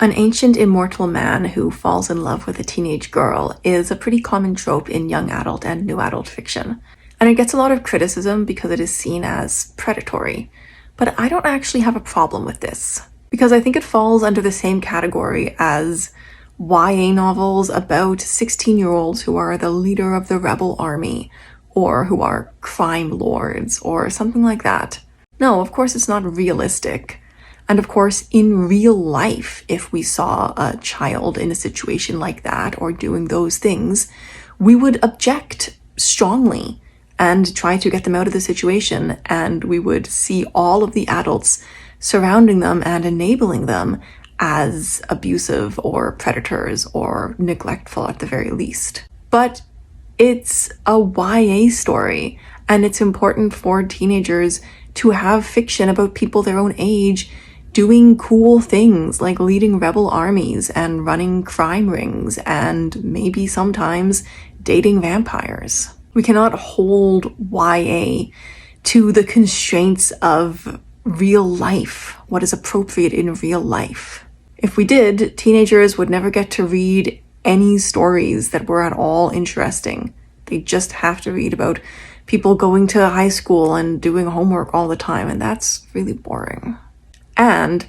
An ancient immortal man who falls in love with a teenage girl is a pretty common trope in young adult and new adult fiction, and it gets a lot of criticism because it is seen as predatory. But I don't actually have a problem with this, because I think it falls under the same category as YA novels about 16-year-olds who are the leader of the rebel army, or who are crime lords, or something like that. No, of course it's not realistic. And of course, in real life, if we saw a child in a situation like that or doing those things, we would object strongly and try to get them out of the situation, and we would see all of the adults surrounding them and enabling them as abusive or predators or neglectful at the very least. But it's a YA story, and it's important for teenagers to have fiction about people their own age doing cool things like leading rebel armies and running crime rings and maybe sometimes dating vampires. We cannot hold YA to the constraints of real life, what is appropriate in real life. If we did, teenagers would never get to read any stories that were at all interesting. They just have to read about people going to high school and doing homework all the time, and that's really boring. And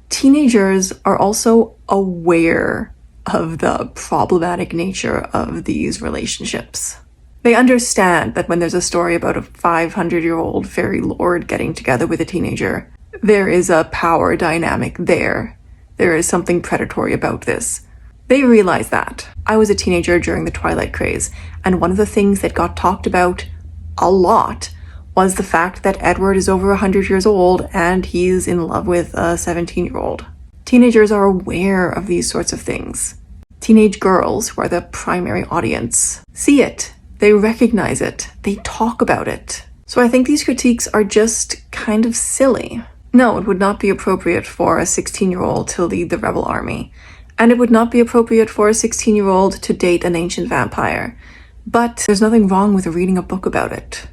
teenagers are also aware of the problematic nature of these relationships. They understand that when there's a story about a 500-year-old fairy lord getting together with a teenager, there is a power dynamic there. There is something predatory about this. They realize that. I was a teenager during the Twilight craze, and one of the things that got talked about a lot was the fact that Edward is over 100 years old and he's in love with a 17-year-old. Teenagers are aware of these sorts of things. Teenage girls, who are the primary audience, see it. They recognize it. They talk about it. So I think these critiques are just kind of silly. No, it would not be appropriate for a 16-year-old to lead the rebel army. And it would not be appropriate for a 16-year-old to date an ancient vampire. But there's nothing wrong with reading a book about it.